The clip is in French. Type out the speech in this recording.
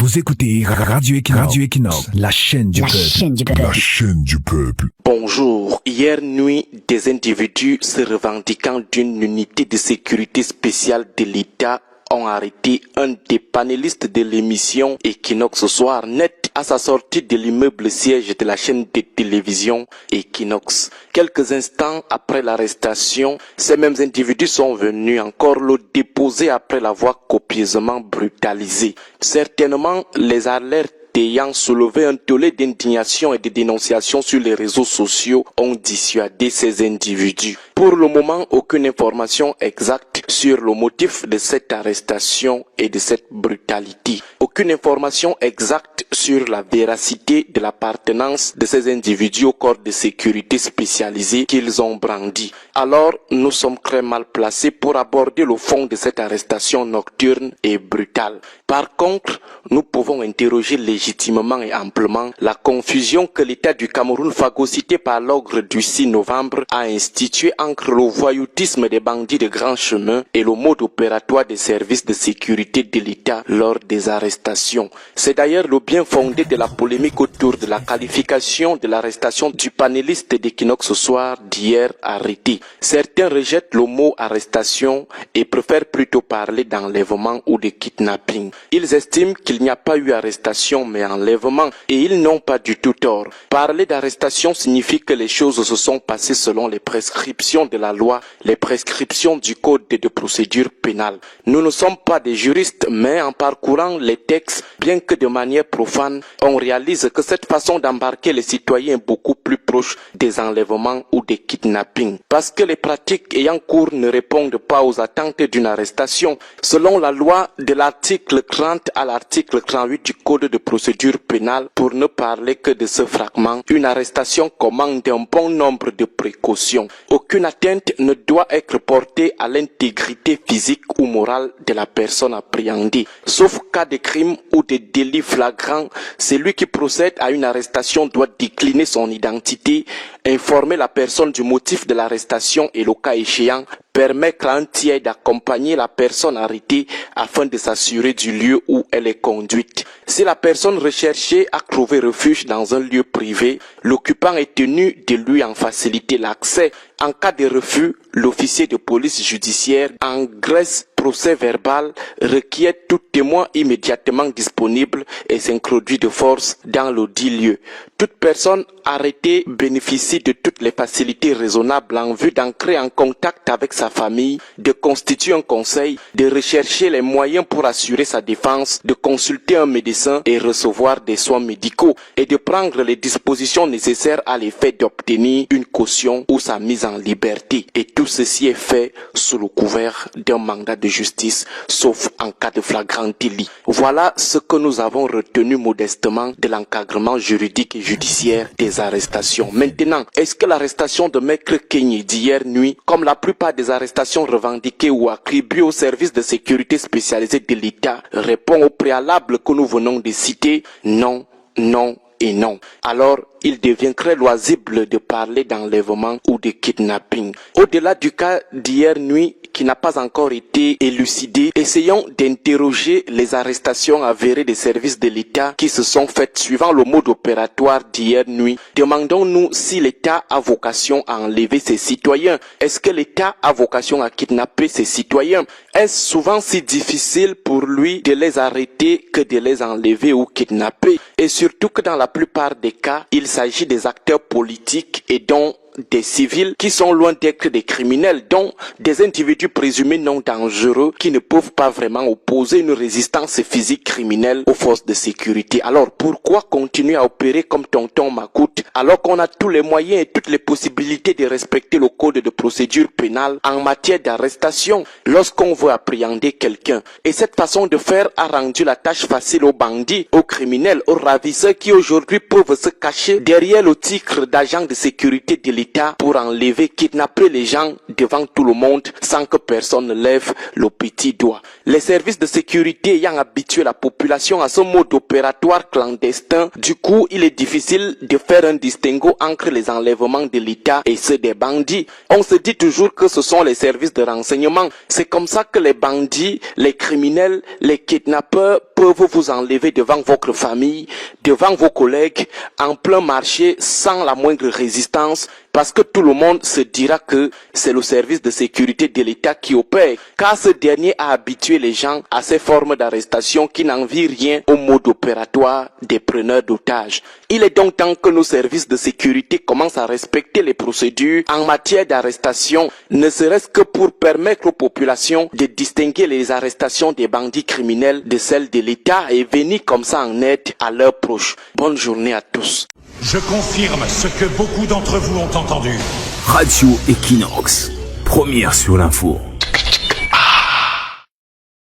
Vous écoutez Radio Equinox, la chaîne du peuple. La chaîne du peuple. Bonjour. Hier nuit, des individus se revendiquant d'une unité de sécurité spéciale de l'État ont arrêté un des panélistes de l'émission Equinox Soir Net à sa sortie de l'immeuble siège de la chaîne de télévision Equinox. Quelques instants après l'arrestation, ces mêmes individus sont venus encore le déposer après l'avoir copieusement brutalisé. Certainement, les alertes ayant soulevé un tollé d'indignation et de dénonciation sur les réseaux sociaux ont dissuadé ces individus. Pour le moment, aucune information exacte sur le motif de cette arrestation et de cette brutalité. Aucune information exacte sur la véracité de l'appartenance de ces individus au corps de sécurité spécialisé qu'ils ont brandi. Alors, nous sommes très mal placés pour aborder le fond de cette arrestation nocturne et brutale. Par contre, nous pouvons interroger légitimement et amplement la confusion que l'État du Cameroun, phagocyté par l'ordre du 6 novembre, a institué entre le voyoutisme des bandits de grand chemin et le mode opératoire des services de sécurité de l'État lors des arrestations. C'est d'ailleurs le bien fondé de la polémique autour de la qualification de l'arrestation du panéliste d'Equinox ce soir d'hier arrêté. Certains rejettent le mot arrestation et préfèrent plutôt parler d'enlèvement ou de kidnapping. Ils estiment qu'il n'y a pas eu arrestation mais enlèvement et ils n'ont pas du tout tort. Parler d'arrestation signifie que les choses se sont passées selon les prescriptions de la loi, les prescriptions du code de procédure pénale. Nous ne sommes pas des juristes, mais en parcourant les textes, bien que de manière profane, on réalise que cette façon d'embarquer les citoyens est beaucoup plus proche des enlèvements ou des kidnappings. Parce que les pratiques ayant cours ne répondent pas aux attentes d'une arrestation. Selon la loi de l'article 30 à l'article 38 du code de procédure pénale, pour ne parler que de ce fragment, une arrestation commande un bon nombre de précautions. Aucune atteinte ne doit être portée à l'intégrité physique ou morale de la personne appréhendée. Sauf cas de crime ou de délit flagrant, celui qui procède à une arrestation doit décliner son identité, informer la personne du motif de l'arrestation et le cas échéant, permettre à un tiers d'accompagner la personne arrêtée afin de s'assurer du lieu où elle est conduite. Si la personne recherchée a trouvé refuge dans un lieu privé, l'occupant est tenu de lui en faciliter l'accès. En cas de refus, l'officier de police judiciaire engraisse procès verbal, requiert tout témoin immédiatement disponible et s'introduit de force dans le dit lieu. Toute personne arrêtée bénéficie de toutes les facilités raisonnables en vue d'entrer en contact avec sa famille, de constituer un conseil, de rechercher les moyens pour assurer sa défense, de consulter un médecin et recevoir des soins médicaux et de prendre les dispositions nécessaires à l'effet d'obtenir une caution ou sa mise en liberté. Et tout ceci est fait sous le couvert d'un mandat de justice, sauf en cas de flagrant délit. Voilà ce que nous avons retenu modestement de l'encadrement juridique et judiciaire des arrestations. Maintenant, est-ce que l'arrestation de Maître Kenyi d'hier nuit, comme la plupart des arrestations revendiquées ou attribuées aux services de sécurité spécialisés de l'État, répond au préalable que nous venons de citer? Non, non et non. Alors, il deviendrait loisible de parler d'enlèvement ou de kidnapping. Au-delà du cas d'hier nuit, qui n'a pas encore été élucidé, essayons d'interroger les arrestations avérées des services de l'État qui se sont faites suivant le mode opératoire d'hier nuit. Demandons-nous si l'État a vocation à enlever ses citoyens. Est-ce que l'État a vocation à kidnapper ses citoyens? Est-ce souvent si difficile pour lui de les arrêter que de les enlever ou kidnapper? Et surtout que dans la plupart des cas, il s'agit des acteurs politiques et dont des civils qui sont loin d'être des criminels, dont des individus présumés non dangereux qui ne peuvent pas vraiment opposer une résistance physique criminelle aux forces de sécurité. Alors pourquoi continuer à opérer comme tonton Macoute alors qu'on a tous les moyens et toutes les possibilités de respecter le code de procédure pénale en matière d'arrestation lorsqu'on veut appréhender quelqu'un? Et cette façon de faire a rendu la tâche facile aux bandits, aux criminels, aux ravisseurs qui aujourd'hui peuvent se cacher derrière le titre d'agent de sécurité de l'État l'État pour enlever, kidnapper les gens devant tout le monde sans que personne ne lève le petit doigt. Les services de sécurité ayant habitué la population à ce mode opératoire clandestin, du coup, il est difficile de faire un distinguo entre les enlèvements de l'État et ceux des bandits. On se dit toujours que ce sont les services de renseignement. C'est comme ça que les bandits, les criminels, les kidnappeurs peuvent vous enlever devant votre famille, devant vos collègues, en plein marché, sans la moindre résistance, parce que tout le monde se dira que c'est le service de sécurité de l'État qui opère, car ce dernier a habitué les gens à ces formes d'arrestation qui n'envient rien au mode opératoire des preneurs d'otages. Il est donc temps que nos services de sécurité commencent à respecter les procédures en matière d'arrestation, ne serait-ce que pour permettre aux populations de distinguer les arrestations des bandits criminels de celles de l'État et venir comme ça en aide à leurs proches. Bonne journée à tous. Je confirme ce que beaucoup d'entre vous ont entendu. Radio Equinox, première sur l'info.